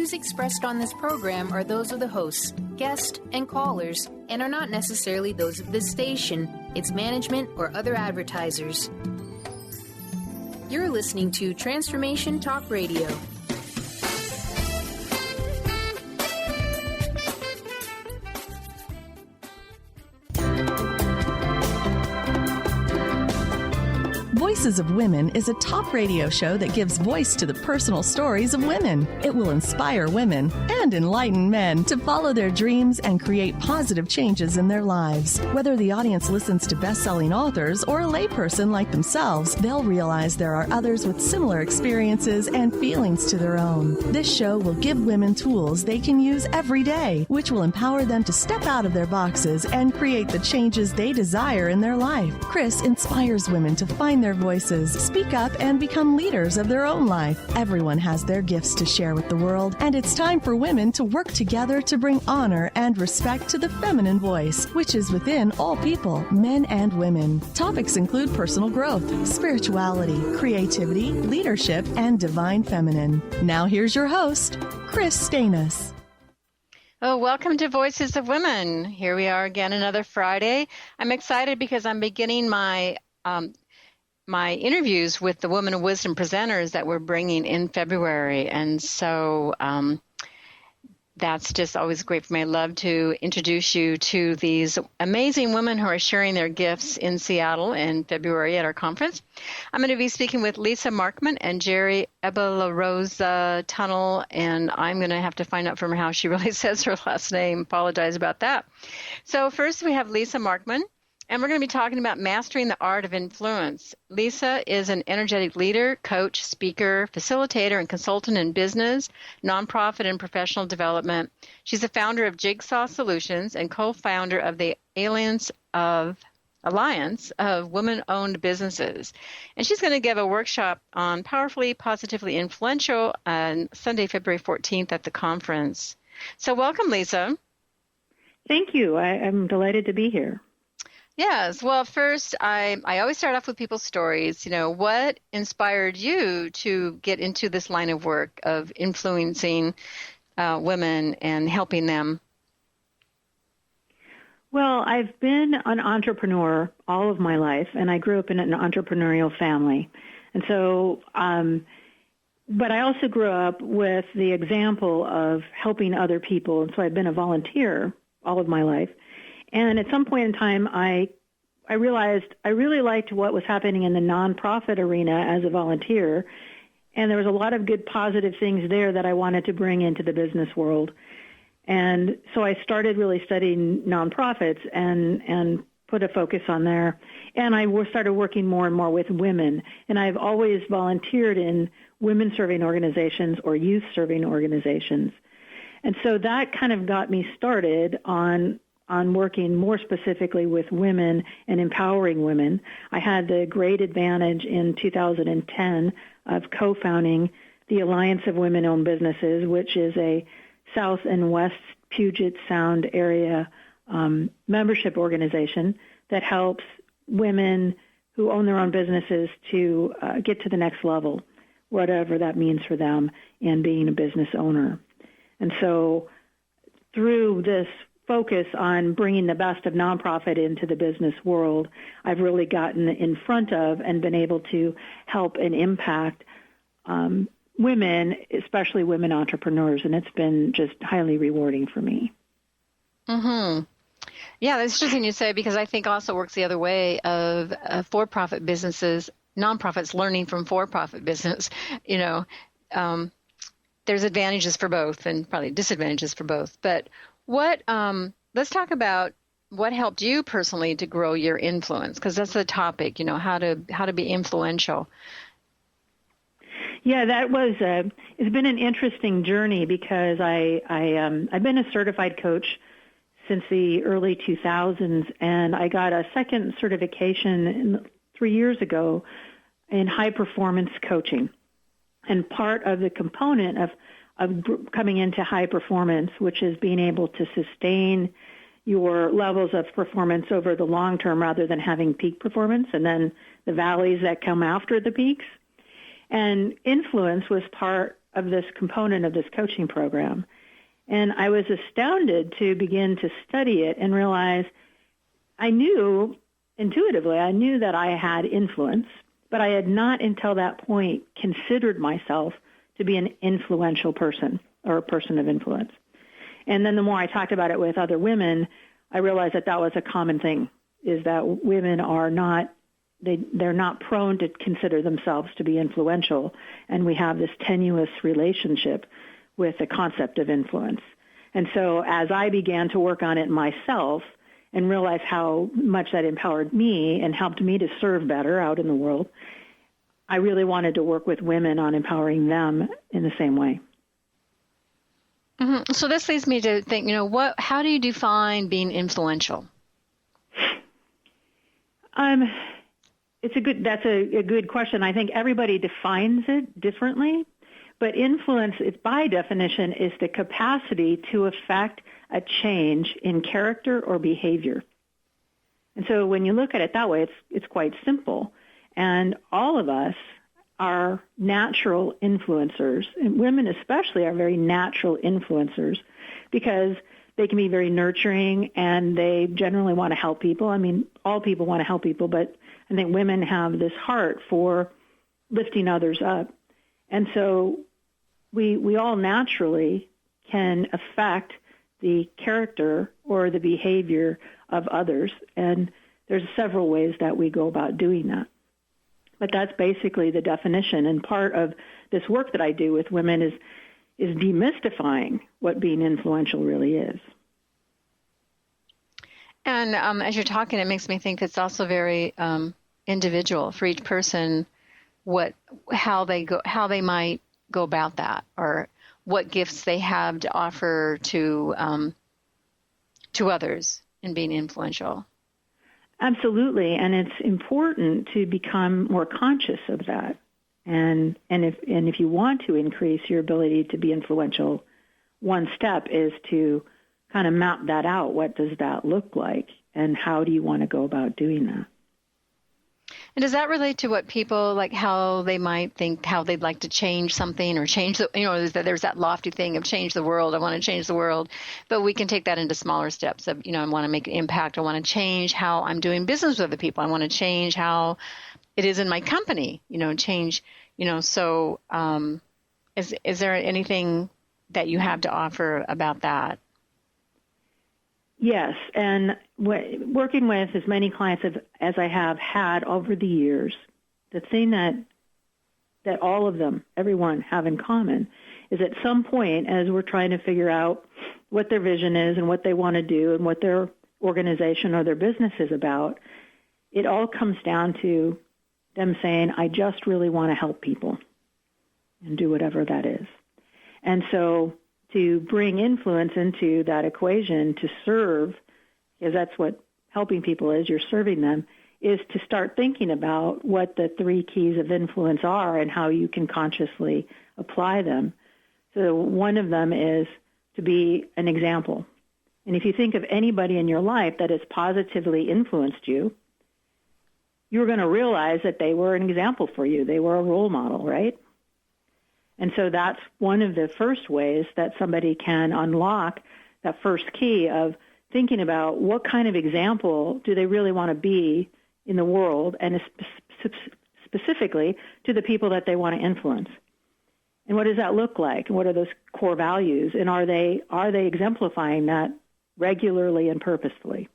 views expressed on this program are those of the hosts, guests, and callers, and are not necessarily those of this station, its management, or other advertisers. You're listening to Transformation Talk Radio. Voices of Women is a talk radio show that gives voice to the personal stories of women. It will inspire women and enlighten men to follow their dreams and create positive changes in their lives. Whether the audience listens to best-selling authors or a layperson like themselves, they'll realize there are others with similar experiences and feelings to their own. This show will give women tools they can use every day, which will empower them to step out of their boxes and create the changes they desire in their life. Kris inspires women to find their voices, speak up, and become leaders of their own life. Everyone has their gifts to share with the world, and it's time for women to work together to bring honor and respect to the feminine voice, which is within all people, men and women. Topics include personal growth, spirituality, creativity, leadership, and divine feminine. Now here's your host, Kris Steinnes. Oh, welcome to Voices of Women. Here we are again, another Friday. I'm excited because I'm beginning my interviews with the Women of Wisdom presenters that we're bringing in February. And so that's just always great for me. I love to introduce you to these amazing women who are sharing their gifts in Seattle in February at our conference. I'm going to be speaking with Lisa Markman and Jerry Ebelarosa Tunnel, and I'm going to have to find out from her how she really says her last name. Apologize about that. So first we have Lisa Markman. And we're going to be talking about mastering the art of influence. Lisa is an energetic leader, coach, speaker, facilitator, and consultant in business, nonprofit, and professional development. She's the founder of Jigsaw Solutions and co-founder of the Alliance of Women-Owned Businesses. And she's going to give a workshop on Powerfully, Positively Influential on Sunday, February 14th at the conference. So welcome, Lisa. Thank you. I'm delighted to be here. Yes. Well, first, I always start off with people's stories. You know, what inspired you to get into this line of work of influencing women and helping them? Well, I've been an entrepreneur all of my life, and I grew up in an entrepreneurial family. And so, but I also grew up with the example of helping other people. And so I've been a volunteer all of my life. And at some point in time, I realized I really liked what was happening in the nonprofit arena as a volunteer, and there was a lot of good positive things there that I wanted to bring into the business world. And so I started really studying nonprofits and put a focus on there. And I started working more and more with women. And I've always volunteered in women-serving organizations or youth-serving organizations. And so that kind of got me started on working more specifically with women and empowering women. I had the great advantage in 2010 of co-founding the Alliance of Women-Owned Businesses, which is a South and West Puget Sound area membership organization that helps women who own their own businesses to get to the next level, whatever that means for them in being a business owner. And so through this focus on bringing the best of nonprofit into the business world, I've really gotten in front of and been able to help and impact women, especially women entrepreneurs, and it's been just highly rewarding for me. Mm-hmm. Yeah, that's interesting you say, because I think also works the other way of for-profit businesses, nonprofits learning from for-profit business. You know, there's advantages for both and probably disadvantages for both, but let's talk about what helped you personally to grow your influence, because that's the topic, you know, how to be influential. Yeah, that was it's been an interesting journey because I've been a certified coach since the early 2000s, and I got a second certification 3 years ago in high performance coaching. And part of the component of coming into high performance, which is being able to sustain your levels of performance over the long term rather than having peak performance and then the valleys that come after the peaks. And influence was part of this component of this coaching program. And I was astounded to begin to study it and realize I knew intuitively, I knew that I had influence, but I had not until that point considered myself to be an influential person or a person of influence. And then the more I talked about it with other women, I realized that that was a common thing, is that women are not, they're not prone to consider themselves to be influential, and we have this tenuous relationship with the concept of influence. And so as I began to work on it myself and realize how much that empowered me and helped me to serve better out in the world, I really wanted to work with women on empowering them in the same way. Mm-hmm. So this leads me to think, how do you define being influential? That's a good question. I think everybody defines it differently, but influence, by definition, is the capacity to affect a change in character or behavior. And so when you look at it that way, it's quite simple. And all of us are natural influencers, and women especially are very natural influencers because they can be very nurturing and they generally want to help people. I mean, all people want to help people, but I think women have this heart for lifting others up. And so we all naturally can affect the character or the behavior of others, and there's several ways that we go about doing that. But that's basically the definition, and part of this work that I do with women is demystifying what being influential really is. And as you're talking, it makes me think it's also very individual for each person, how they might go about that, or what gifts they have to offer to others in being influential. Absolutely, and it's important to become more conscious of that. And if you want to increase your ability to be influential, one step is to kind of map that out. What does that look like, and how do you want to go about doing that? And does that relate to what people, like how they might think, how they'd like to change something or change there's that lofty thing of change the world. I want to change the world. But we can take that into smaller steps of, I want to make an impact. I want to change how I'm doing business with other people. I want to change how it is in my company, change, so is there anything that you have to offer about that? Yes, and working with as many clients as I have had over the years, the thing that all of them, everyone, have in common is at some point, as we're trying to figure out what their vision is and what they want to do and what their organization or their business is about, it all comes down to them saying, I just really want to help people and do whatever that is. And so to bring influence into that equation to serve, because that's what helping people is, you're serving them, is to start thinking about what the three keys of influence are and how you can consciously apply them. So one of them is to be an example. And if you think of anybody in your life that has positively influenced you, you're going to realize that they were an example for you. They were a role model, right? And so that's one of the first ways that somebody can unlock that first key of thinking about what kind of example do they really want to be in the world, and specifically to the people that they want to influence. And what does that look like? And what are those core values? And are they exemplifying that regularly and purposefully?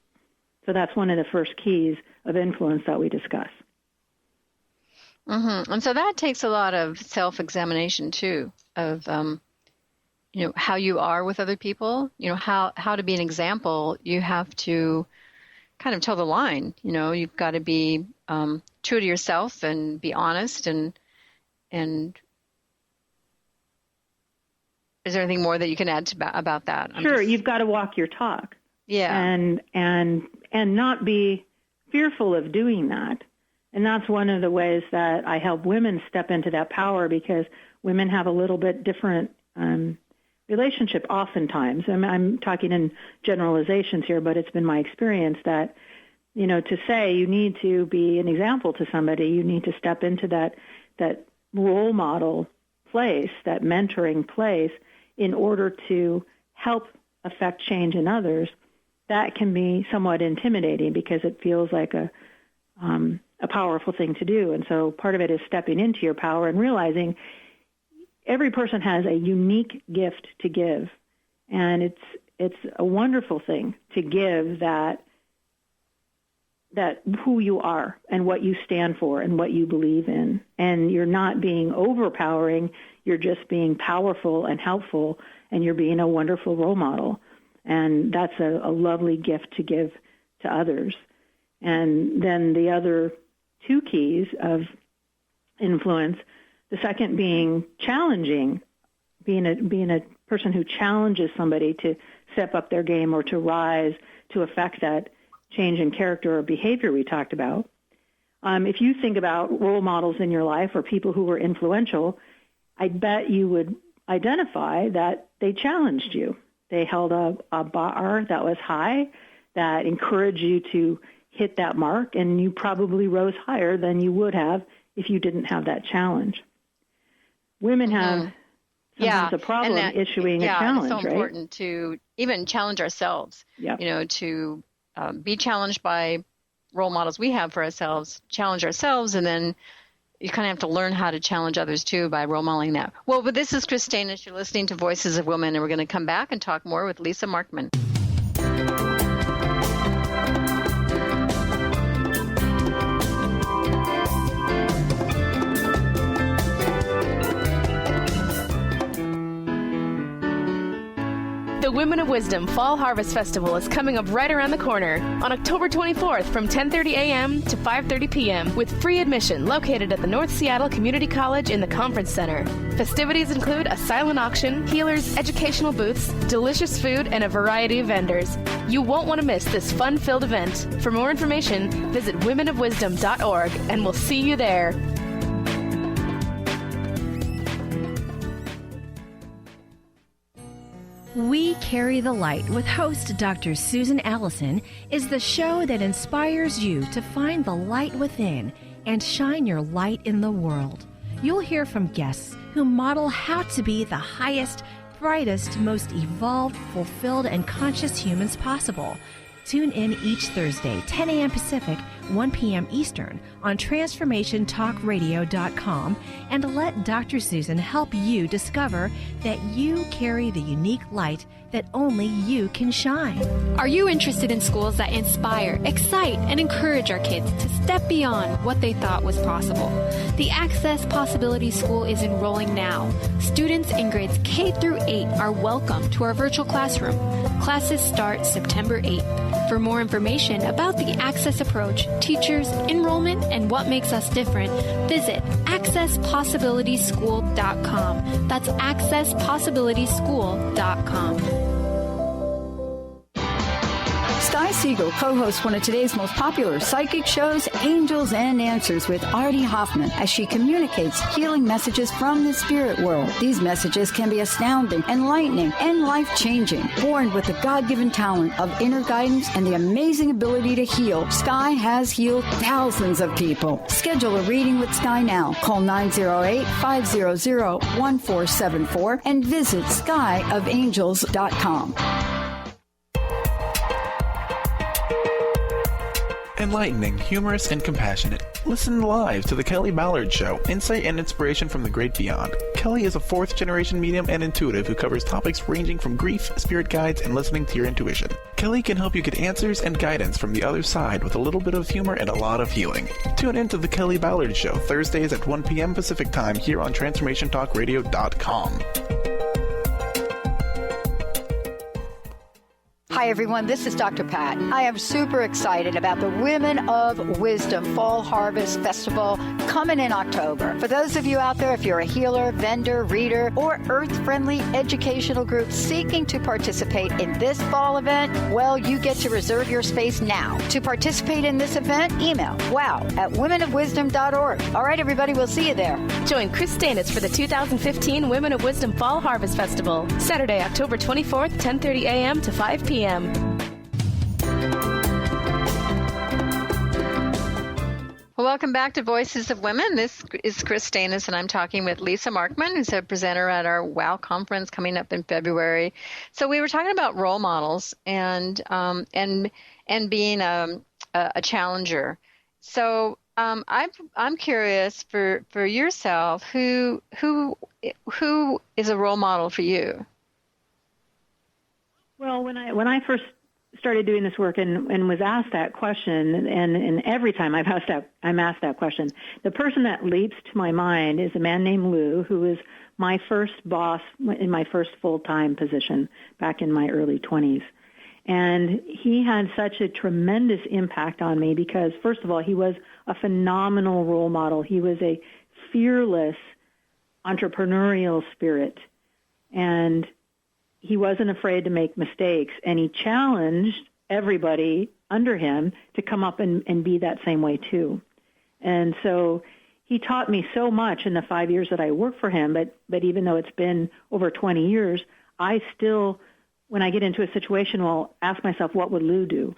So that's one of the first keys of influence that we discuss. Mm-hmm. And so that takes a lot of self-examination too, of how you are with other people. How to be an example. You have to kind of toe the line. You've got to be true to yourself and be honest. And is there anything more that you can add about that? Sure, you've got to walk your talk. Yeah, and not be fearful of doing that. And that's one of the ways that I help women step into that power, because women have a little bit different relationship oftentimes. I'm talking in generalizations here, but it's been my experience that, to say you need to be an example to somebody, you need to step into that role model place, that mentoring place, in order to help affect change in others, that can be somewhat intimidating because it feels like a powerful thing to do. And so part of it is stepping into your power and realizing every person has a unique gift to give. And it's a wonderful thing to give that who you are and what you stand for and what you believe in. And you're not being overpowering, you're just being powerful and helpful, and you're being a wonderful role model. And that's a lovely gift to give to others. And then the other two keys of influence, the second being challenging, being a person who challenges somebody to step up their game or to rise to affect that change in character or behavior we talked about. If you think about role models in your life or people who were influential, I bet you would identify that they challenged you. They held a bar that was high, that encouraged you to hit that mark, and you probably rose higher than you would have if you didn't have that challenge. Women have sometimes a problem issuing a challenge, right? It's so important to even challenge ourselves, to be challenged by role models we have for ourselves, challenge ourselves, and then you kind of have to learn how to challenge others, too, by role modeling that. Well, but this is Kris Steinnes. You're listening to Voices of Women, and we're going to come back and talk more with Lisa Markman. The Women of Wisdom Fall Harvest Festival is coming up right around the corner on October 24th from 10:30 a.m. to 5:30 p.m. with free admission located at the North Seattle Community College in the Conference Center. Festivities include a silent auction, healers, educational booths, delicious food, and a variety of vendors. You won't want to miss this fun-filled event. For more information, visit womenofwisdom.org, and we'll see you there. We Carry the Light with host Dr. Susan Allison is the show that inspires you to find the light within and shine your light in the world. You'll hear from guests who model how to be the highest, brightest, most evolved, fulfilled, and conscious humans possible. Tune in each Thursday, 10 a.m. Pacific, 1 p.m. Eastern on TransformationTalkRadio.com and let Dr. Susan help you discover that you carry the unique light that only you can shine. Are you interested in schools that inspire, excite, and encourage our kids to step beyond what they thought was possible? The Access Possibility School is enrolling now. Students in grades K through 8 are welcome to our virtual classroom. Classes start September 8th. For more information about the Access approach, teachers, enrollment, and what makes us different, visit accesspossibilityschool.com. That's accesspossibilityschool.com. Sky Siegel co-hosts one of today's most popular psychic shows, Angels and Answers, with Artie Hoffman, as she communicates healing messages from the spirit world. These messages can be astounding, enlightening, and life-changing. Born with the God-given talent of inner guidance and the amazing ability to heal, Sky has healed thousands of people. Schedule a reading with Sky now. Call 908-500-1474 and visit skyofangels.com. Enlightening, humorous, and compassionate. Listen live to The Kelly Ballard Show, insight and inspiration from the great beyond. Kelly is a fourth-generation medium and intuitive who covers topics ranging from grief, spirit guides, and listening to your intuition. Kelly can help you get answers and guidance from the other side with a little bit of humor and a lot of healing. Tune in to The Kelly Ballard Show, Thursdays at 1 p.m. Pacific Time here on TransformationTalkRadio.com. Hi, everyone. This is Dr. Pat. I am super excited about the Women of Wisdom Fall Harvest Festival coming in October. For those of you out there, if you're a healer, vendor, reader, or earth-friendly educational group seeking to participate in this fall event, well, you get to reserve your space now. To participate in this event, email wow@womenofwisdom.org. All right, everybody, we'll see you there. Join Kris Steinnes for the 2015 Women of Wisdom Fall Harvest Festival, Saturday, October 24th, 10:30 a.m. to 5 p.m. Well, welcome back to Voices of Women. This is Kris Steinnes, and I'm talking with Lisa Markman, who's a presenter at our WOW conference coming up in February. So we were talking about role models and being a challenger. So I'm curious for yourself, who is a role model for you? Well, when I first started doing this work and was asked that question, and every time I'm asked that question, the person that leaps to my mind is a man named Lou, who was my first boss in my first full-time position back in my early 20s. And he had such a tremendous impact on me because, first of all, he was a phenomenal role model. He was a fearless entrepreneurial spirit, and he wasn't afraid to make mistakes, and he challenged everybody under him to come up and be that same way too. And so he taught me so much in the 5 years that I worked for him, but even though it's been over 20 years, I still, when I get into a situation, will ask myself, what would Lou do?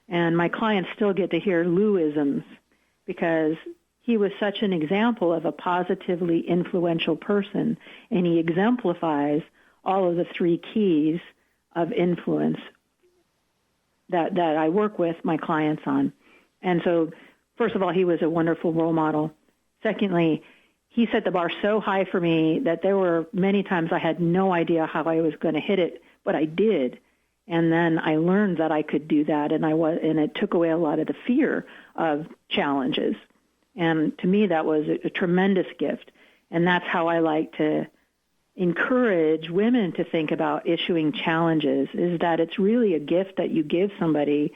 And my clients still get to hear Lou-isms because he was such an example of a positively influential person, and he exemplifies all of the three keys of influence that I work with my clients on. And so, first of all, he was a wonderful role model. Secondly, he set the bar so high for me that there were many times I had no idea how I was going to hit it, but I did. And then I learned that I could do that, and it took away a lot of the fear of challenges. And to me, that was a tremendous gift. And that's how I like to encourage women to think about issuing challenges, is that it's really a gift that you give somebody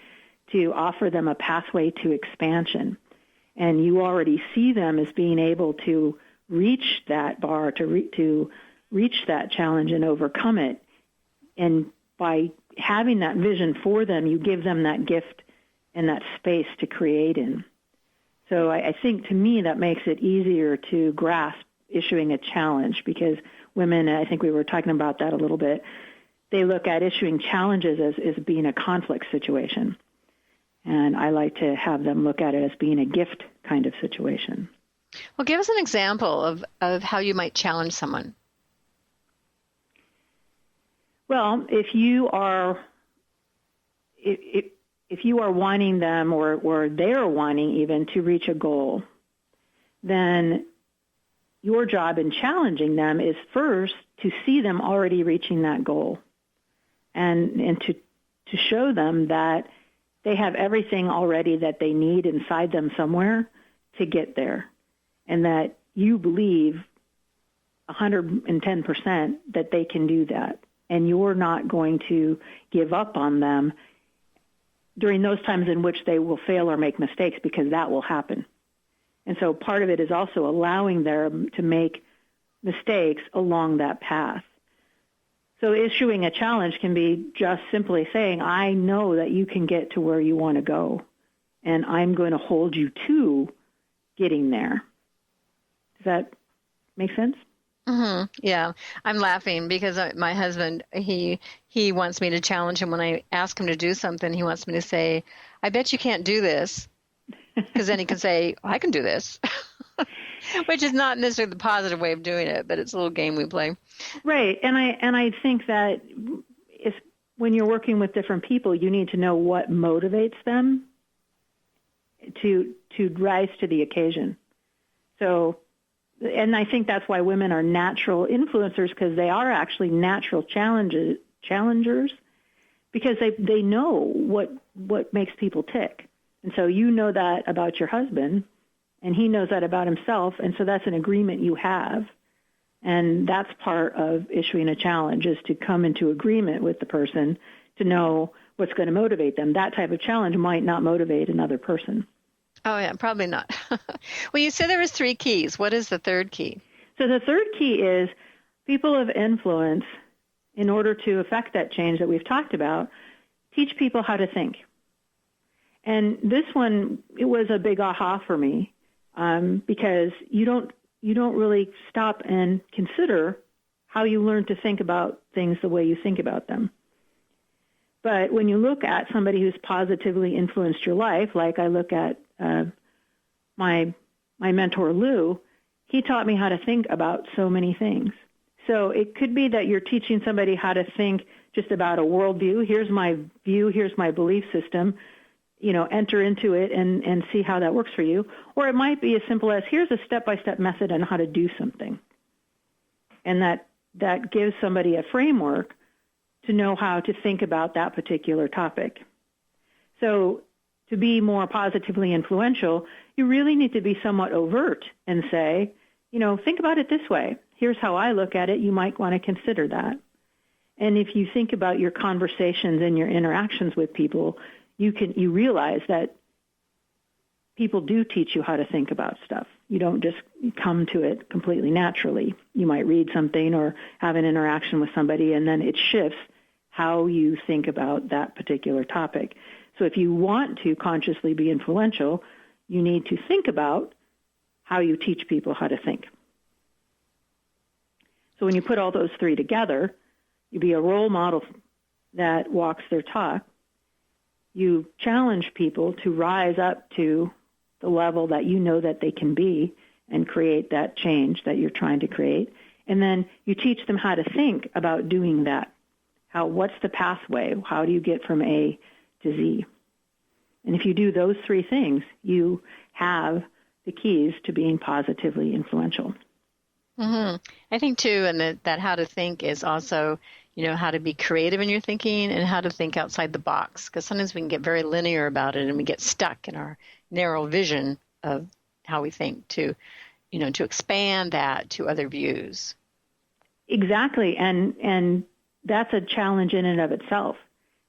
to offer them a pathway to expansion. And you already see them as being able to reach that bar, to reach that challenge and overcome it. And by having that vision for them, you give them that gift and that space to create in. So I think, to me, that makes it easier to grasp issuing a challenge, because women, I think we were talking about that a little bit, they look at issuing challenges as being a conflict situation. And I like to have them look at it as being a gift kind of situation. Well, give us an example of how you might challenge someone. Well, if you are wanting them, or they're wanting even to reach a goal, then your job in challenging them is first to see them already reaching that goal, and to show them that they have everything already that they need inside them somewhere to get there, and that you believe 110% that they can do that, and you're not going to give up on them during those times in which they will fail or make mistakes, because that will happen. And so part of it is also allowing them to make mistakes along that path. So issuing a challenge can be just simply saying, I know that you can get to where you want to go, and I'm going to hold you to getting there. Does that make sense? Mm-hmm. Yeah, I'm laughing because my husband, he wants me to challenge him. When I ask him to do something, he wants me to say, I bet you can't do this. Because then he can say, I can do this, which is not necessarily the positive way of doing it, but it's a little game we play. Right. And I think that when you're working with different people, you need to know what motivates them to rise to the occasion. So, and I think that's why women are natural influencers, because they are actually natural challengers, because they know what makes people tick. And so you know that about your husband, and he knows that about himself, and so that's an agreement you have. And that's part of issuing a challenge, is to come into agreement with the person to know what's going to motivate them. That type of challenge might not motivate another person. Oh, yeah, probably not. Well, you said there was 3 keys. What is the third key? So the third key is people of influence, in order to affect that change that we've talked about, teach people how to think. And this one, it was a big aha for me, because you don't really stop and consider how you learn to think about things the way you think about them. But when you look at somebody who's positively influenced your life, like I look at my mentor, Lou, he taught me how to think about so many things. So it could be that you're teaching somebody how to think just about a worldview. Here's my view. Here's my belief system. Enter into it and see how that works for you. Or it might be as simple as, here's a step-by-step method on how to do something. And that gives somebody a framework to know how to think about that particular topic. So to be more positively influential, you really need to be somewhat overt and say, think about it this way. Here's how I look at it. You might want to consider that. And if you think about your conversations and your interactions with people, you realize that people do teach you how to think about stuff. You don't just come to it completely naturally. You might read something or have an interaction with somebody, and then it shifts how you think about that particular topic. So if you want to consciously be influential, you need to think about how you teach people how to think. So when you put all those three together, you be a role model that walks their talk. You challenge people to rise up to the level that you know that they can be and create that change that you're trying to create. And then you teach them how to think about doing that. What's the pathway? How do you get from A to Z? And if you do those three things, you have the keys to being positively influential. Mm-hmm. I think, too, and that how to think is also, how to be creative in your thinking and how to think outside the box. Because sometimes we can get very linear about it and we get stuck in our narrow vision of how we think to expand that to other views. Exactly. And that's a challenge in and of itself.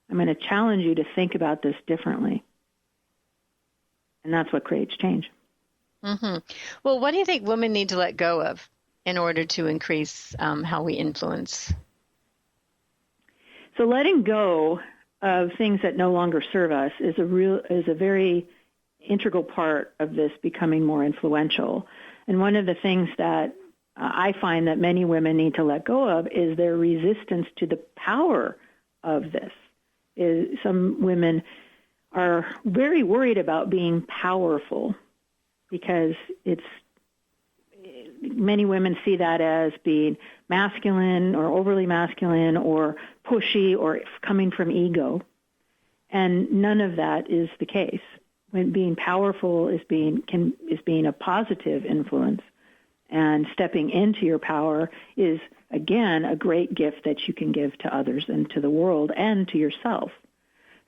I'm going to challenge you to think about this differently. And that's what creates change. Mm-hmm. Well, what do you think women need to let go of in order to increase how we influence? So letting go of things that no longer serve us is a very integral part of this becoming more influential. And one of the things that I find that many women need to let go of is their resistance to the power of this. Some women are very worried about being powerful because many women see that as being masculine or overly masculine or pushy or coming from ego. And none of that is the case. When being powerful is being a positive influence, and stepping into your power is, again, a great gift that you can give to others and to the world and to yourself.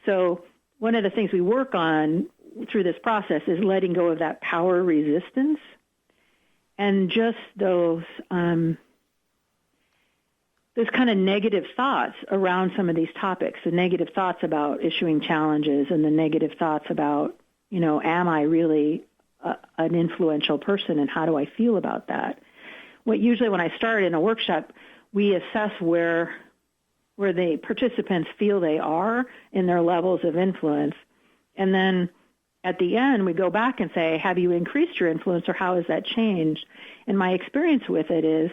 So one of the things we work on through this process is letting go of that power resistance and just those kind of negative thoughts around some of these topics, the negative thoughts about issuing challenges and the negative thoughts about, am I really an influential person and how do I feel about that? Usually when I start in a workshop, we assess where the participants feel they are in their levels of influence. And then at the end, we go back and say, have you increased your influence or how has that changed? And my experience with it is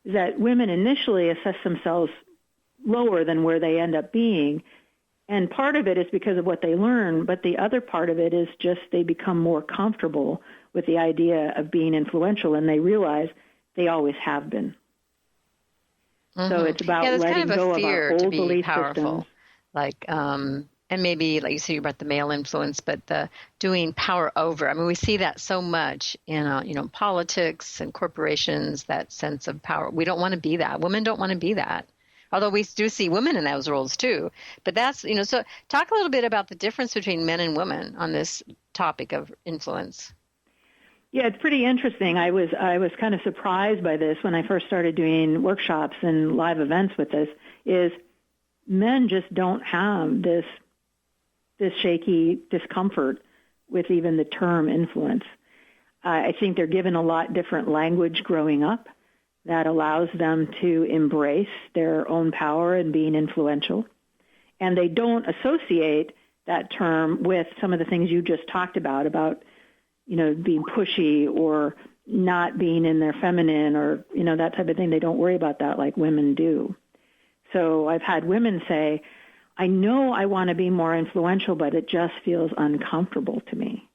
that women initially assess themselves lower than where they end up being. And part of it is because of what they learn, but the other part of it is just they become more comfortable with the idea of being influential, and they realize they always have been. Mm-hmm. So it's about letting go of our old belief systems. And maybe, like you said, about the male influence, but the doing power over. I mean, we see that so much in, politics and corporations, that sense of power. We don't want to be that. Women don't want to be that. Although we do see women in those roles too. But that's, so talk a little bit about the difference between men and women on this topic of influence. Yeah, it's pretty interesting. I was kind of surprised by this when I first started doing workshops and live events with this, is men just don't have this shaky discomfort with even the term influence. I think they're given a lot different language growing up that allows them to embrace their own power and being influential. And they don't associate that term with some of the things you just talked about being pushy or not being in their feminine or, that type of thing. They don't worry about that like women do. So I've had women say, I know I want to be more influential, but it just feels uncomfortable to me.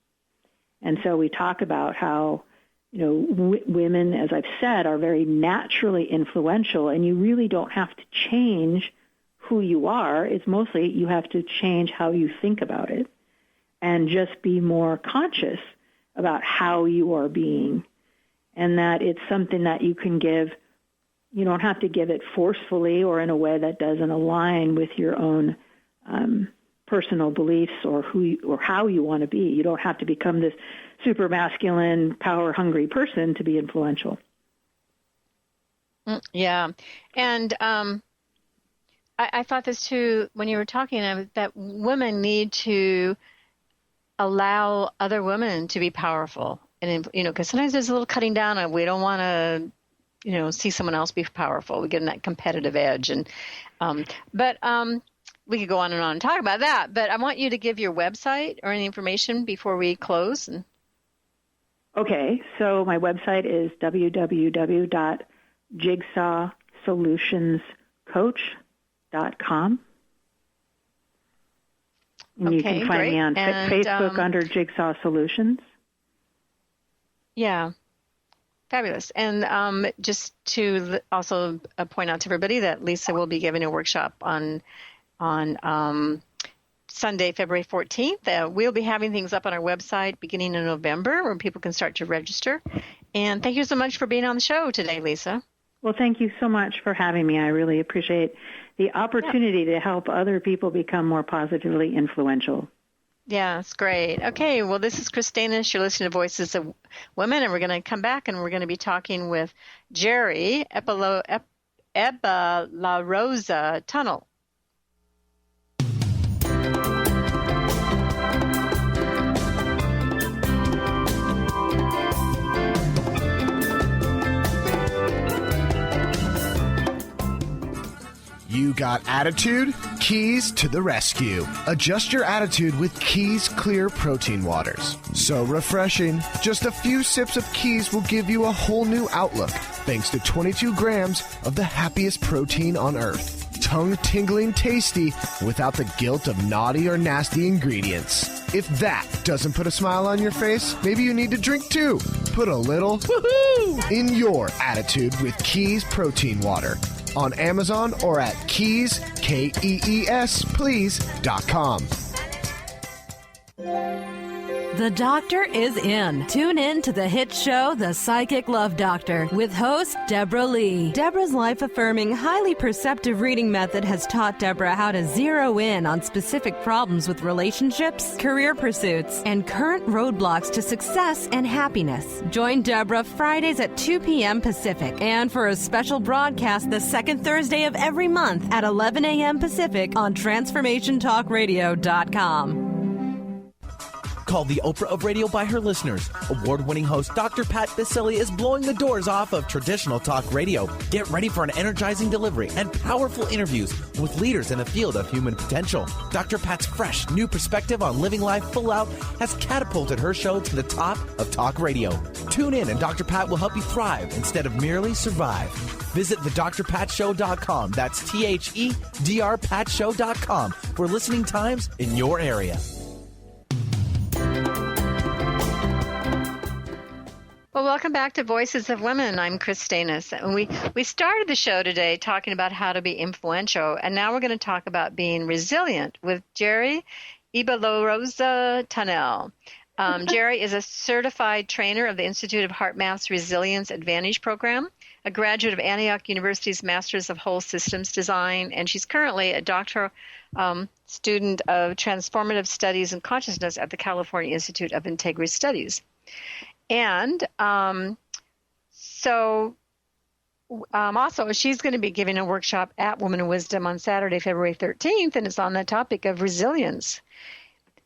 And so we talk about how, women, as I've said, are very naturally influential, and you really don't have to change who you are. It's mostly you have to change how you think about it and just be more conscious about how you are being, and that it's something that you can give. You don't have to give it forcefully or in a way that doesn't align with your own personal beliefs or or how you want to be. You don't have to become this super masculine, power-hungry person to be influential. Yeah. And I thought this too when you were talking that women need to allow other women to be powerful. And, because sometimes there's a little cutting down and we don't want to, see someone else be powerful. We get in that competitive edge. And, but we could go on and talk about that. But I want you to give your website or any information before we close. Okay. So my website is www.jigsawsolutionscoach.com. And you can find me on Facebook under Jigsaw Solutions. Yeah. Fabulous. And just to also point out to everybody that Lisa will be giving a workshop on Sunday, February 14th. We'll be having things up on our website beginning in November where people can start to register. And thank you so much for being on the show today, Lisa. Well, thank you so much for having me. I really appreciate the opportunity to help other people become more positively influential. Yeah, it's great. Okay, well, this is Kris Steinnes. You're listening to Voices of Women, and we're going to come back and we're going to be talking with Jerry La Rosa Tunnel. You got attitude? Keys to the rescue. Adjust your attitude with Keys Clear Protein Waters. So refreshing. Just a few sips of Keys will give you a whole new outlook, thanks to 22 grams of the happiest protein on earth. Tongue-tingling tasty without the guilt of naughty or nasty ingredients. If that doesn't put a smile on your face, maybe you need to drink too. Put a little woohoo in your attitude with Keys Protein Water. On Amazon or at Keys, Kees, please.com. The doctor is in. Tune in to the hit show, The Psychic Love Doctor, with host Deborah Lee. Deborah's life-affirming, highly perceptive reading method has taught Deborah how to zero in on specific problems with relationships, career pursuits, and current roadblocks to success and happiness. Join Deborah Fridays at 2 p.m. Pacific, and for a special broadcast the second Thursday of every month at 11 a.m. Pacific on TransformationTalkRadio.com. Called the Oprah of radio by her listeners, award-winning host Dr. Pat Baccili is blowing the doors off of traditional talk radio. Get ready for an energizing delivery and powerful interviews with leaders in the field of human potential. Dr. Pat's fresh, new perspective on living life full out has catapulted her show to the top of talk radio. Tune in and Dr. Pat will help you thrive instead of merely survive. Visit thedrpatshow.com. That's THEDRPatShow.com for listening times in your area. Well, welcome back to Voices of Women. I'm Kris Steinnes. And we started the show today talking about how to be influential, and now we're going to talk about being resilient with Jerry La Rosa Tunnel. Jerry is a certified trainer of the Institute of HeartMath's Resilience Advantage program, a graduate of Antioch University's Masters of Whole Systems Design, and she's currently a doctoral student of Transformative Studies and Consciousness at the California Institute of Integrity Studies. And also, she's going to be giving a workshop at Women of Wisdom on Saturday, February 13th, and it's on the topic of resilience.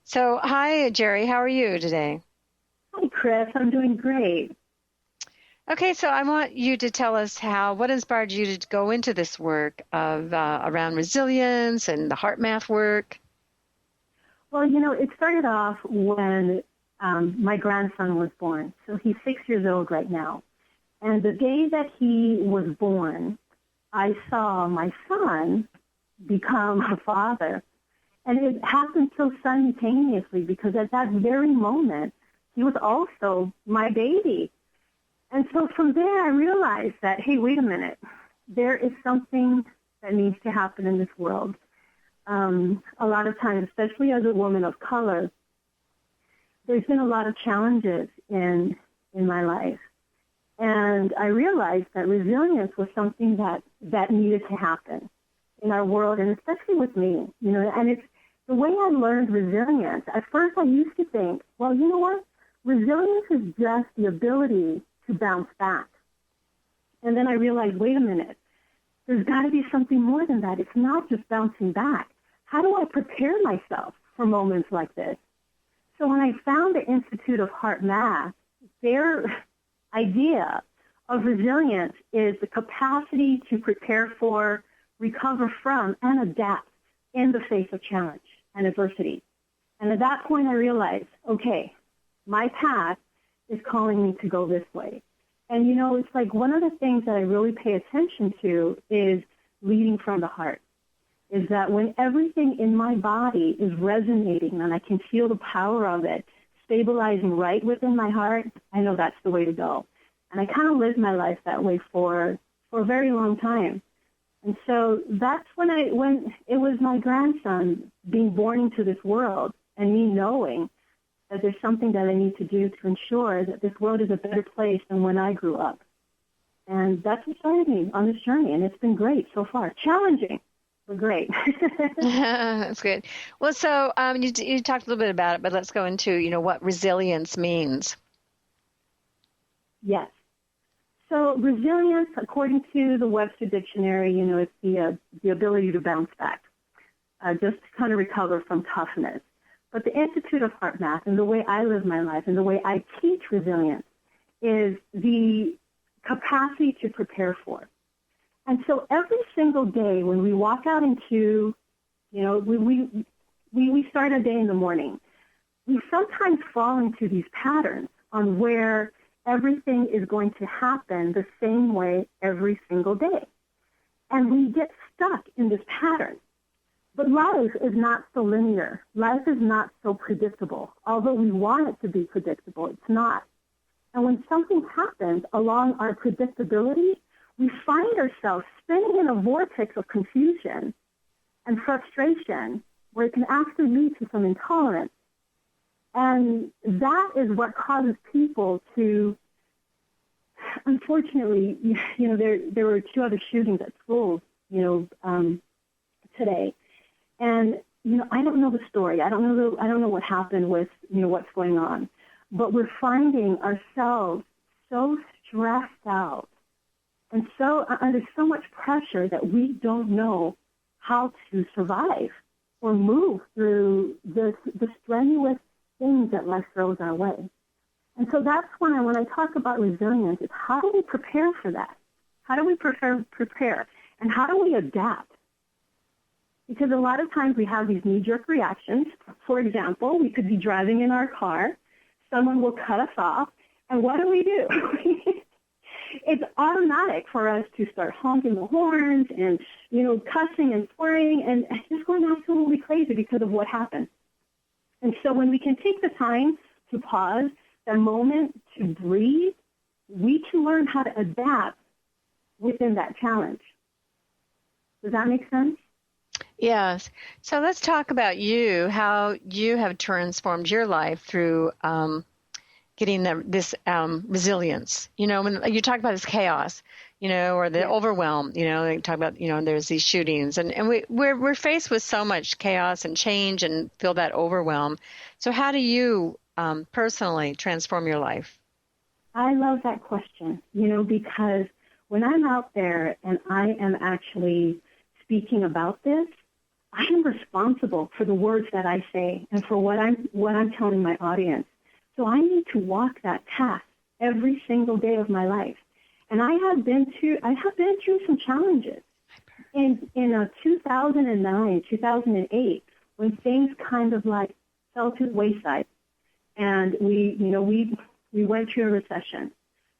So, hi, Jerry. How are you today? Hi, Kris. I'm doing great. Okay, so I want you to tell us what inspired you to go into this work of around resilience and the HeartMath work. Well, it started off when my grandson was born. So he's 6 years old right now. And the day that he was born, I saw my son become a father. And it happened so simultaneously because at that very moment, he was also my baby. And so from there, I realized that, hey, wait a minute, there is something that needs to happen in this world. A lot of times, especially as a woman of color, there's been a lot of challenges in my life. And I realized that resilience was something that needed to happen in our world, and especially with me, and it's the way I learned resilience. At first I used to think, well, you know what? Resilience is just the ability to bounce back. And then I realized, wait a minute, there's got to be something more than that. It's not just bouncing back. How do I prepare myself for moments like this? So when I found the Institute of Heart Math, their idea of resilience is the capacity to prepare for, recover from, and adapt in the face of challenge and adversity. And at that point I realized, okay, my path is calling me to go this way. And it's like one of the things that I really pay attention to is leading from the heart. Is that when everything in my body is resonating and I can feel the power of it stabilizing right within my heart, I know that's the way to go. And I kind of lived my life that way for a very long time. And so that's when it was my grandson being born into this world and me knowing that there's something that I need to do to ensure that this world is a better place than when I grew up. And that's what started me on this journey, and it's been great so far. Challenging, but great. That's good. Well, so you talked a little bit about it, but let's go into, what resilience means. Yes. So resilience, according to the Webster Dictionary, it's the ability to bounce back, just to kind of recover from toughness. But the Institute of Heart Math and the way I live my life and the way I teach resilience is the capacity to prepare for. And so every single day when we walk out into, we start a day in the morning, we sometimes fall into these patterns on where everything is going to happen the same way every single day. And we get stuck in this pattern. But life is not so linear. Life is not so predictable. Although we want it to be predictable, it's not. And when something happens along our predictability, we find ourselves spinning in a vortex of confusion and frustration where it can actually lead to some intolerance. And that is what causes people to, unfortunately, there were 2 other shootings at schools, today. And, I don't know the story. I don't know what happened with, what's going on. But we're finding ourselves so stressed out and so under so much pressure that we don't know how to survive or move through the strenuous things that life throws our way. And so that's when I talk about resilience, it's how do we prepare for that? How do we prepare? And how do we adapt? Because a lot of times we have these knee-jerk reactions. For example, we could be driving in our car, someone will cut us off, and what do? It's automatic for us to start honking the horns and, cussing and swearing and just going absolutely crazy because of what happened. And so when we can take the time to pause, the moment to breathe, we can learn how to adapt within that challenge. Does that make sense? Yes. So let's talk about you, how you have transformed your life through getting this resilience. When you talk about this chaos, or the overwhelm, they talk about, there's these shootings and we're faced with so much chaos and change and feel that overwhelm. So how do you personally transform your life? I love that question, because when I'm out there and I am actually speaking about this, I am responsible for the words that I say and for what I'm telling my audience. So I need to walk that path every single day of my life. And I have been through some challenges. In 2009, 2008, when things kind of like fell to the wayside, and we went through a recession.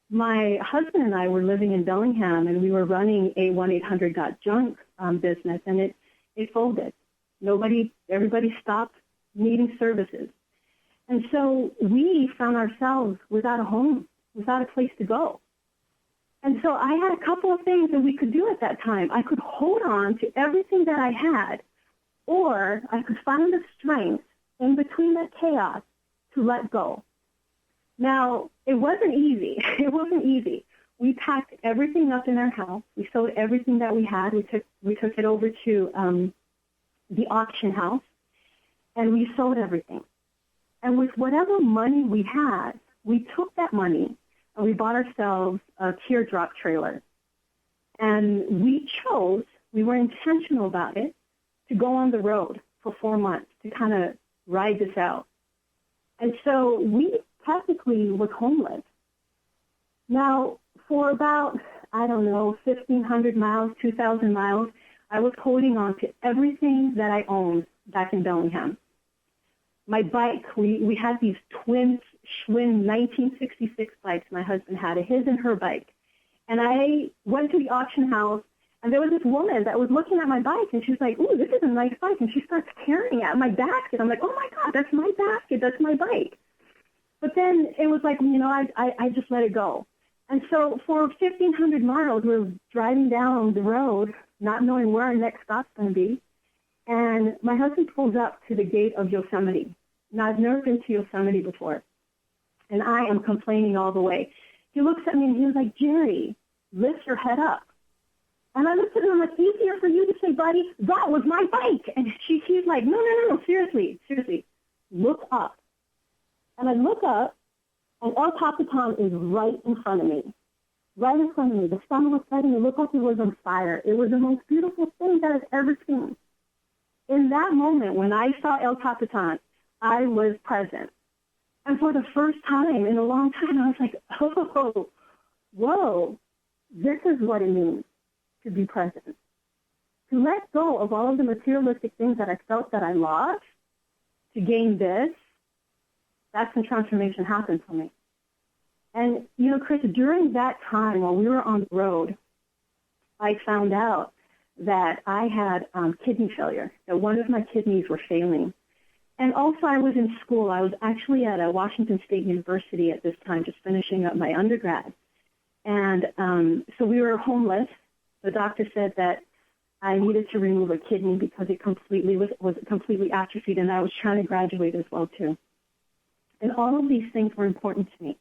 My husband and I were living in Bellingham, and we were running a 1-800-GOT-JUNK business, and it folded. Everybody stopped needing services. And so we found ourselves without a home, without a place to go. And so I had a couple of things that we could do at that time. I could hold on to everything that I had, or I could find the strength in between that chaos to let go. Now, it wasn't easy. It wasn't easy. We packed everything up in our house. We sold everything that we had. We took it over to the auction house, and we sold everything. And with whatever money we had, we took that money and we bought ourselves a teardrop trailer. And we were intentional about it, to go on the road for 4 months to kind of ride this out. And so we practically was homeless. Now, for about, 1,500 miles, 2,000 miles, I was holding on to everything that I owned back in Bellingham. My bike, we had these twin Schwinn 1966 bikes. My husband had his and her bike. And I went to the auction house, and there was this woman that was looking at my bike, and she was like, ooh, this is a nice bike. And she starts carrying at my basket. I'm like, oh, my God, that's my basket. That's my bike. But then it was like, I just let it go. And so for 1,500 miles, we were driving down the road, not knowing where our next stop's going to be. And my husband pulls up to the gate of Yosemite. Now, I've never been to Yosemite before, and I am complaining all the way. He looks at me, and he was like, Jerry, lift your head up. And I looked at him, I'm like, easier for you to say, buddy, that was my bike. And she's like, no, seriously, look up. And I look up, and El Capitan is right in front of me. Right in front of me. The sun was setting. It looked like it was on fire. It was the most beautiful thing that I've ever seen. In that moment, when I saw El Capitan, I was present. And for the first time in a long time, I was like, oh, whoa, this is what it means to be present. To let go of all of the materialistic things that I felt that I lost to gain this, that's when transformation happened for me. And, Kris, during that time while we were on the road, I found out that I had kidney failure, that one of my kidneys were failing. And also I was in school. I was actually at Washington State University at this time, just finishing up my undergrad. And so we were homeless. The doctor said that I needed to remove a kidney because it was completely atrophied, and I was trying to graduate as well, too. And all of these things were important to me.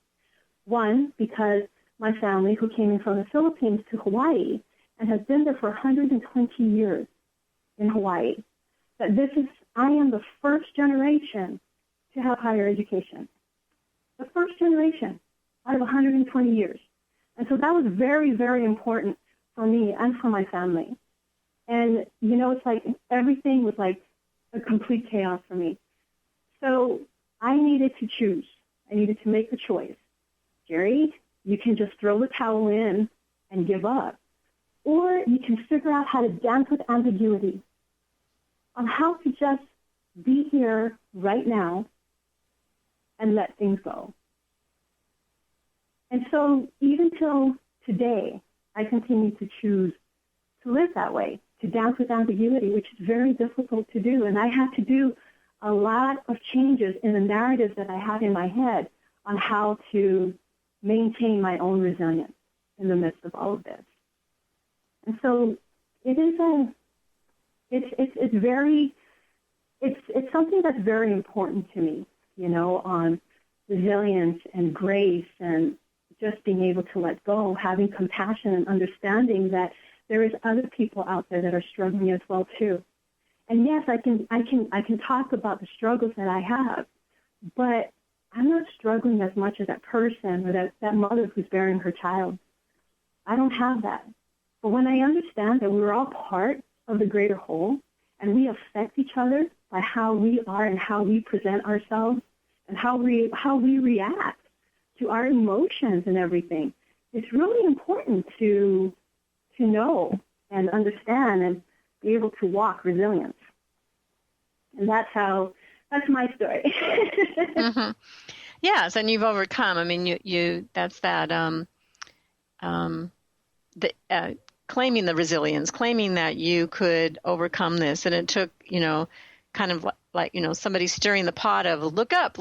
One, because my family, who came in from the Philippines to Hawaii and has been there for 120 years in Hawaii, that I am the first generation to have higher education. The first generation out of 120 years. And so that was very, very important for me and for my family. And, it's like everything was like a complete chaos for me. So I needed to choose. I needed to make a choice. Jerry, you can just throw the towel in and give up. Or you can figure out how to dance with ambiguity, on how to just be here right now and let things go. And so even till today, I continue to choose to live that way, to dance with ambiguity, which is very difficult to do. And I had to do a lot of changes in the narratives that I had in my head on how to maintain my own resilience in the midst of all of this. And so it is it's something that's very important to me, on resilience and grace and just being able to let go, having compassion and understanding that there is other people out there that are struggling as well too. And yes, I can talk about the struggles that I have, but I'm not struggling as much as that person or that mother who's bearing her child. I don't have that. But when I understand that we're all part of the greater whole and we affect each other by how we are and how we present ourselves and how we react to our emotions and everything, it's really important to know and understand and be able to walk resilience. And that's my story. Mm-hmm. Yes, and you've overcome. I mean, you that's that claiming the resilience, claiming that you could overcome this, and it took kind of like, somebody stirring the pot of look up,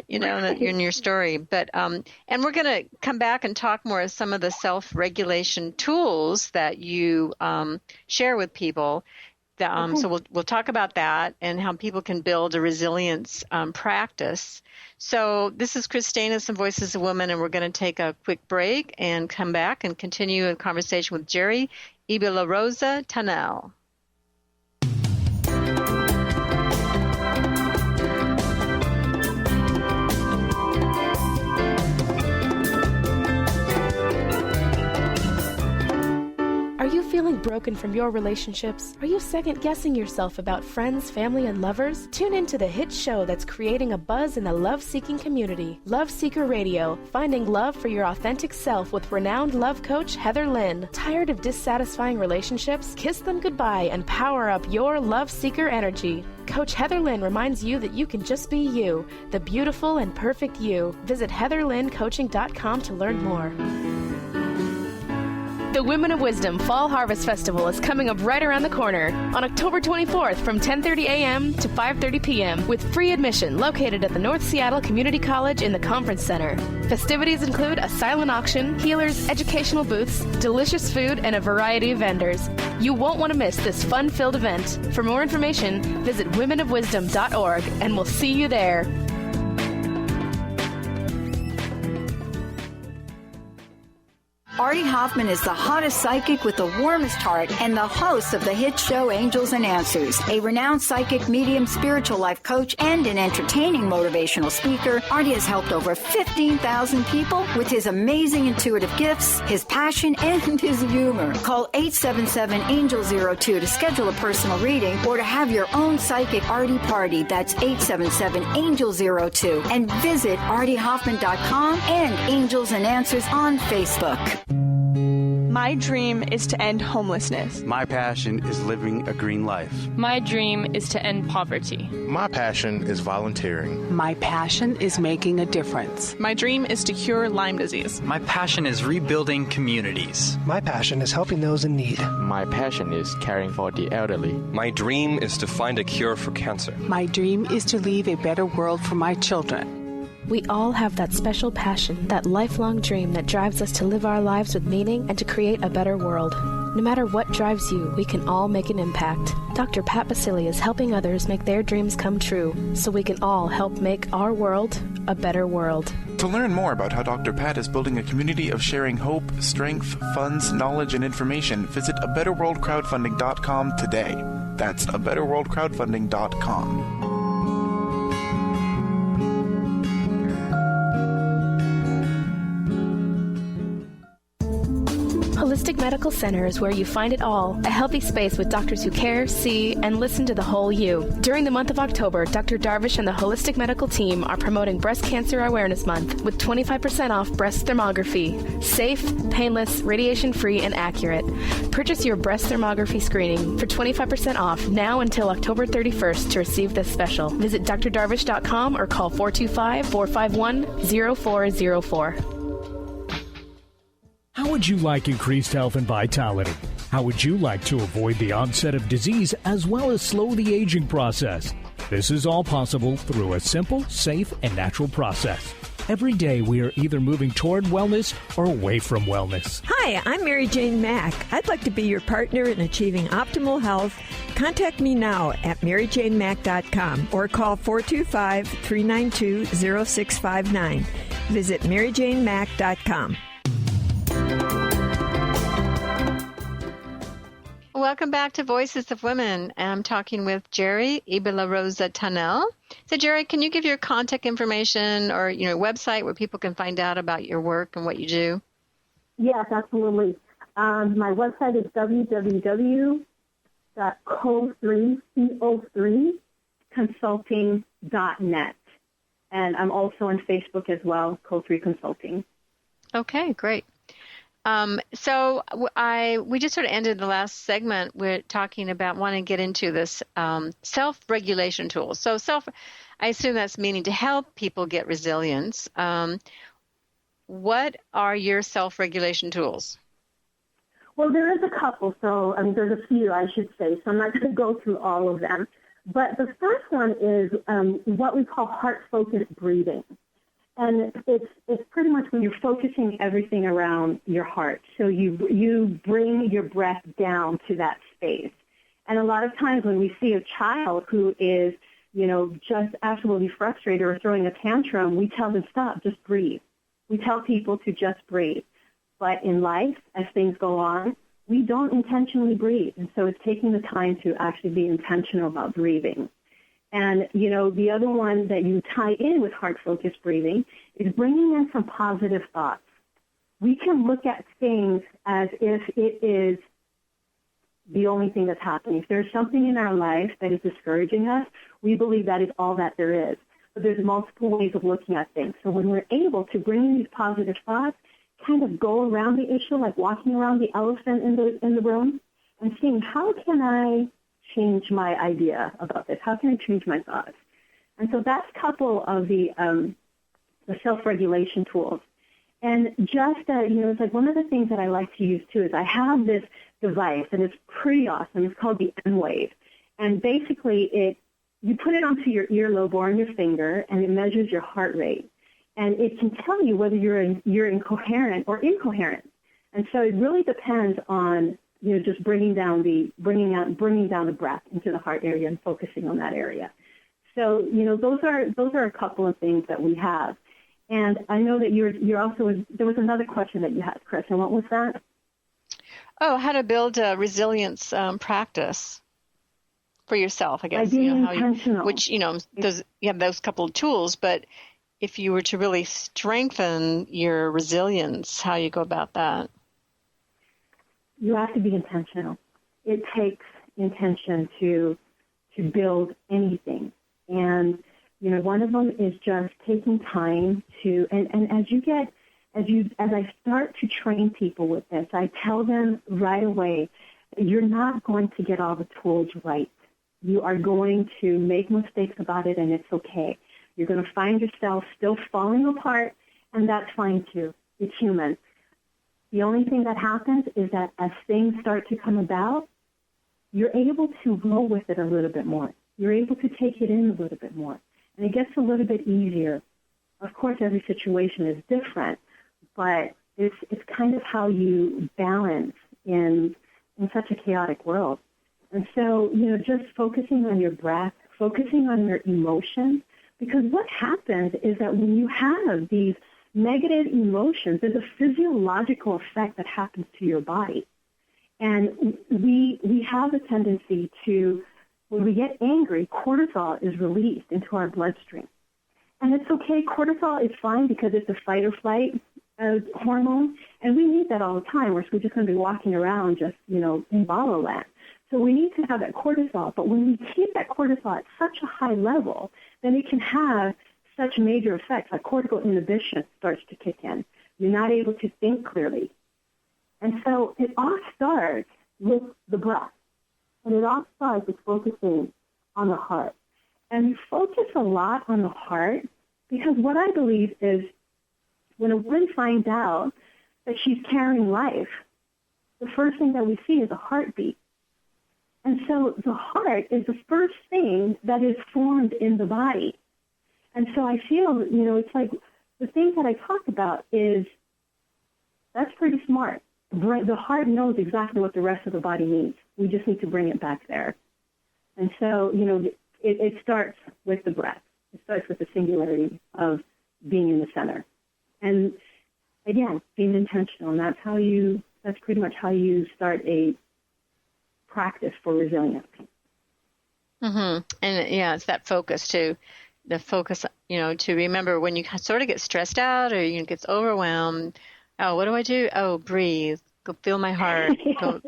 in your story. But, and we're going to come back and talk more of some of the self-regulation tools that you share with people. So we'll talk about that and how people can build a resilience practice. So this is Kris Steinnes from Voices of Women, and we're going to take a quick break and come back and continue a conversation with Jerry Ibellarosa Tunnell. Are you feeling broken from your relationships? Are you second-guessing yourself about friends, family, and lovers? Tune into the hit show that's creating a buzz in the love-seeking community. Love Seeker Radio, finding love for your authentic self with renowned love coach Heather Lynn. Tired of dissatisfying relationships? Kiss them goodbye and power up your love seeker energy. Coach Heather Lynn reminds you that you can just be you, the beautiful and perfect you. Visit heatherlynncoaching.com to learn more. The Women of Wisdom Fall Harvest Festival is coming up right around the corner on October 24th from 10:30 a.m. to 5:30 p.m. with free admission located at the North Seattle Community College in the Conference Center. Festivities include a silent auction, healers, educational booths, delicious food, and a variety of vendors. You won't want to miss this fun-filled event. For more information, visit womenofwisdom.org, and we'll see you there. Artie Hoffman is the hottest psychic with the warmest heart and the host of the hit show Angels and Answers. A renowned psychic, medium, spiritual life coach, and an entertaining motivational speaker, Artie has helped over 15,000 people with his amazing intuitive gifts, his passion, and his humor. Call 877-ANGEL-02 to schedule a personal reading or to have your own psychic Artie party. That's 877-ANGEL-02. And visit artiehoffman.com and Angels and Answers on Facebook. My dream is to end homelessness. My passion is living a green life. My dream is to end poverty. My passion is volunteering. My passion is making a difference. My dream is to cure Lyme disease. My passion is rebuilding communities. My passion is helping those in need. My passion is caring for the elderly. My dream is to find a cure for cancer. My dream is to leave a better world for my children. We all have that special passion, that lifelong dream that drives us to live our lives with meaning and to create a better world. No matter what drives you, we can all make an impact. Dr. Pat Basile is helping others make their dreams come true, so we can all help make our world a better world. To learn more about how Dr. Pat is building a community of sharing hope, strength, funds, knowledge, and information, visit abetterworldcrowdfunding.com today. That's abetterworldcrowdfunding.com. Holistic Medical Center is where you find it all. A healthy space with doctors who care, see, and listen to the whole you. During the month of October, Dr. Darvish and the Holistic Medical team are promoting Breast Cancer Awareness Month with 25% off breast thermography. Safe, painless, radiation-free, and accurate. Purchase your breast thermography screening for 25% off now until October 31st to receive this special. Visit drdarvish.com or call 425-451-0404. How would you like increased health and vitality? How would you like to avoid the onset of disease as well as slow the aging process? This is all possible through a simple, safe, and natural process. Every day we are either moving toward wellness or away from wellness. Hi, I'm Mary Jane Mack. I'd like to be your partner in achieving optimal health. Contact me now at maryjanemack.com or call 425-392-0659. Visit maryjanemack.com. Welcome back to Voices of Women. I'm talking with Jerry Ibellarosa Tunnell. So, Jerry, can you give your contact information or website where people can find out about your work and what you do? Yes, absolutely. My website is www.co3consulting.net. And I'm also on Facebook as well, Co3 Consulting. Okay, great. So we just sort of ended the last segment with talking about wanting to get into this self-regulation tool. So I assume that's meaning to help people get resilience. What are your self-regulation tools? Well, there is a couple, so there's a few, I should say, so I'm not going to go through all of them. But the first one is what we call heart-focused breathing. And it's pretty much when you're focusing everything around your heart. So you bring your breath down to that space. And a lot of times when we see a child who is, just absolutely frustrated or throwing a tantrum, we tell them, stop, just breathe. We tell people to just breathe. But in life, as things go on, we don't intentionally breathe. And so it's taking the time to actually be intentional about breathing. And, the other one that you tie in with heart-focused breathing is bringing in some positive thoughts. We can look at things as if it is the only thing that's happening. If there's something in our life that is discouraging us, we believe that is all that there is. But there's multiple ways of looking at things. So when we're able to bring in these positive thoughts, kind of go around the issue, like walking around the elephant in the room, and seeing how can I change my idea about this? How can I change my thoughts? And so that's a couple of the self-regulation tools. And just, it's like one of the things that I like to use too is I have this device, and it's pretty awesome. It's called the N-Wave. And basically you put it onto your earlobe or on your finger, and it measures your heart rate. And it can tell you whether you're incoherent or incoherent. And so it really depends on, just bringing down the breath into the heart area and focusing on that area. So, those are a couple of things that we have. And I know that you're also, there was another question that you had, Kris, and what was that? Oh, how to build a resilience practice for yourself, I guess. By being intentional. You have those couple of tools, but if you were to really strengthen your resilience, how you go about that? You have to be intentional. It takes intention to build anything. And, one of them is just taking time to, and as I start to train people with this, I tell them right away, you're not going to get all the tools right. You are going to make mistakes about it, and it's okay. You're going to find yourself still falling apart, and that's fine too. It's human. The only thing that happens is that as things start to come about, you're able to roll with it a little bit more. You're able to take it in a little bit more. And it gets a little bit easier. Of course, every situation is different, but it's kind of how you balance in such a chaotic world. And so, just focusing on your breath, focusing on your emotions, because what happens is that when you have these negative emotions, there's a physiological effect that happens to your body. And we have a tendency to, when we get angry, cortisol is released into our bloodstream. And it's okay. Cortisol is fine because it's a fight or flight hormone, and we need that all the time, or we're just going to be walking around just, in bottle land. So we need to have that cortisol. But when we keep that cortisol at such a high level, then it can have such major effects, like cortical inhibition starts to kick in. You're not able to think clearly. And so it all starts with the breath. And it all starts with focusing on the heart. And we focus a lot on the heart because what I believe is when a woman finds out that she's carrying life, the first thing that we see is a heartbeat. And so the heart is the first thing that is formed in the body. And so I feel, it's like the things that I talk about is that's pretty smart. The heart knows exactly what the rest of the body needs. We just need to bring it back there. And so, it starts with the breath. It starts with the singularity of being in the center. And again, being intentional. And that's pretty much how you start a practice for resilience. Mm-hmm. And it's that focus too. The focus, to remember when you sort of get stressed out or you get overwhelmed. Oh, what do I do? Oh, breathe. Go feel my heart. Go,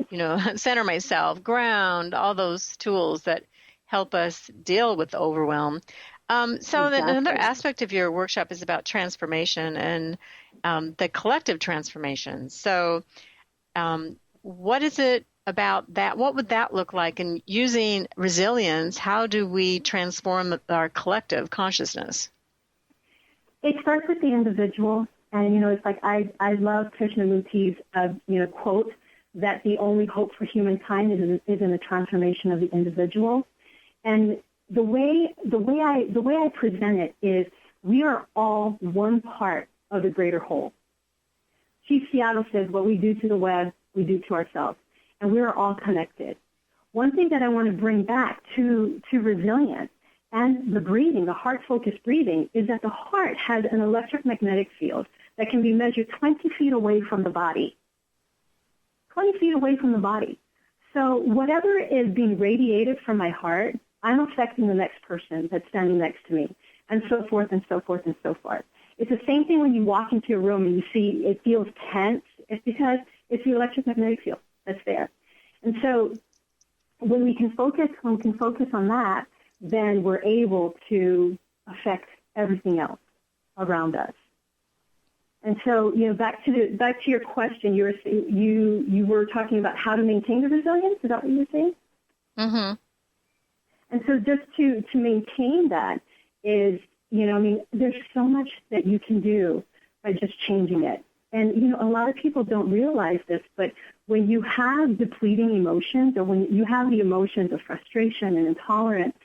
center myself, ground, all those tools that help us deal with the overwhelm. Exactly. Another aspect of your workshop is about transformation and the collective transformation. So what is it about that? What would that look like? And using resilience, how do we transform our collective consciousness? It starts with the individual. And, it's like I love Krishnamurti's, quote that the only hope for humankind is in the transformation of the individual. And the way I present it is we are all one part of the greater whole. Chief Seattle says what we do to the web, we do to ourselves, and we are all connected. One thing that I want to bring back to resilience and the breathing, the heart-focused breathing, is that the heart has an electromagnetic field that can be measured 20 feet away from the body. 20 feet away from the body. So whatever is being radiated from my heart, I'm affecting the next person that's standing next to me, and so forth and so forth and so forth. It's the same thing when you walk into a room and you see it feels tense. It's because it's the electromagnetic field that's there. And so when we can focus on that, then we're able to affect everything else around us. And so, back to your question, you were talking about how to maintain the resilience. Is that what you were saying? Mm-hmm. And so, just to maintain that is, there's so much that you can do by just changing it. And a lot of people don't realize this, but when you have depleting emotions, or when you have the emotions of frustration and intolerance,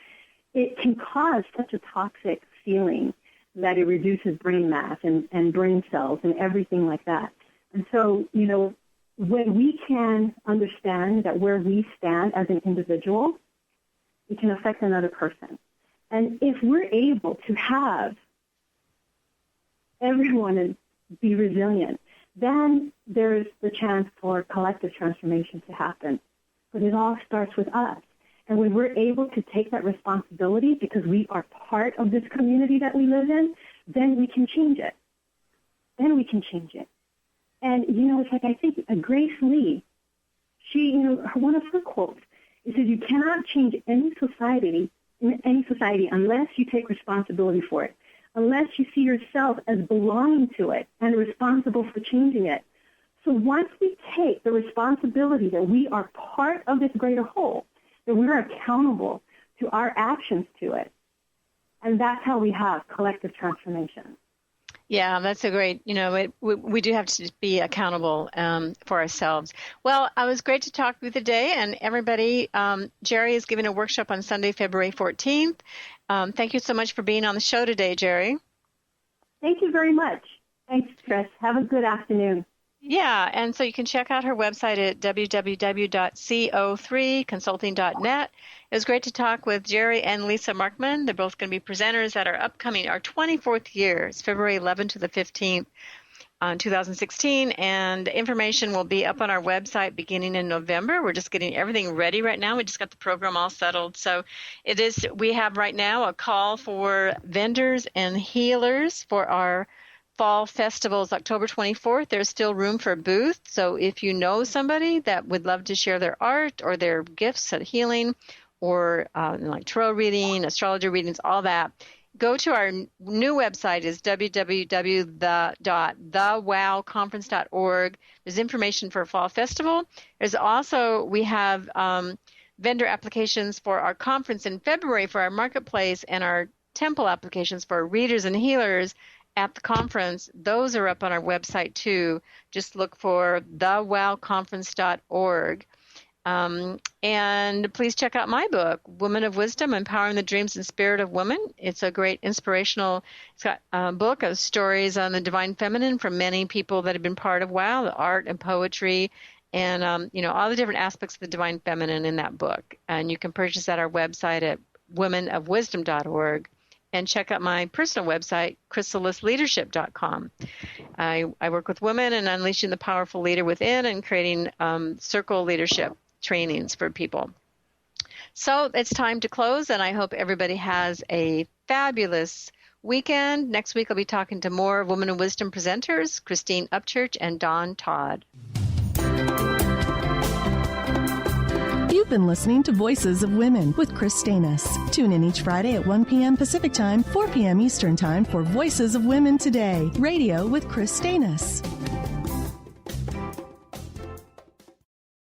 it can cause such a toxic feeling that it reduces brain mass and brain cells and everything like that. And so, when we can understand that where we stand as an individual, it can affect another person. And if we're able to have everyone be resilient, then there's the chance for collective transformation to happen. But it all starts with us. And when we're able to take that responsibility because we are part of this community that we live in, then we can change it. And, it's like I think Grace Lee, she, one of her quotes, it says, you cannot change any society unless you take responsibility for it, unless you see yourself as belonging to it and responsible for changing it. So once we take the responsibility that we are part of this greater whole, that we're accountable to our actions to it. And that's how we have collective transformation. Yeah, that's a great, we do have to be accountable for ourselves. Well, it was great to talk with you today. And everybody, Jerry is giving a workshop on Sunday, February 14th. Thank you so much for being on the show today, Jerry. Thank you very much. Thanks, Kris. Have a good afternoon. Yeah, and so you can check out her website at www.co3consulting.net. It was great to talk with Jerry and Lisa Markman. They're both going to be presenters at our 24th year. It's February 11th to the 15th, 2016, and information will be up on our website beginning in November. We're just getting everything ready right now. We just got the program all settled. So we have right now a call for vendors and healers for our Fall Festival is October 24th. There's still room for a booth. So if you know somebody that would love to share their art or their gifts at healing or like tarot reading, astrology readings, all that, go to our new website is www.thewowconference.org. There's information for Fall Festival. There's also, we have vendor applications for our conference in February for our marketplace and our temple applications for readers and healers at the conference. Those are up on our website too. Just look for thewowconference.org. And please check out my book, Woman of Wisdom, Empowering the Dreams and Spirit of Women. It's a great inspirational book of stories on the divine feminine from many people that have been part of WOW, the art and poetry, and all the different aspects of the divine feminine in that book. And you can purchase at our website at womenofwisdom.org. And check out my personal website, chrysalisleadership.com. I work with women in unleashing the powerful leader within and creating circle leadership trainings for people. So it's time to close, and I hope everybody has a fabulous weekend. Next week I'll be talking to more Women of Wisdom presenters, Christine Upchurch and Dawn Todd. You've been listening to Voices of Women with Kris Steinnes. Tune in each Friday at 1 p.m. Pacific Time, 4 p.m. Eastern Time for Voices of Women Today, radio with Kris Steinnes.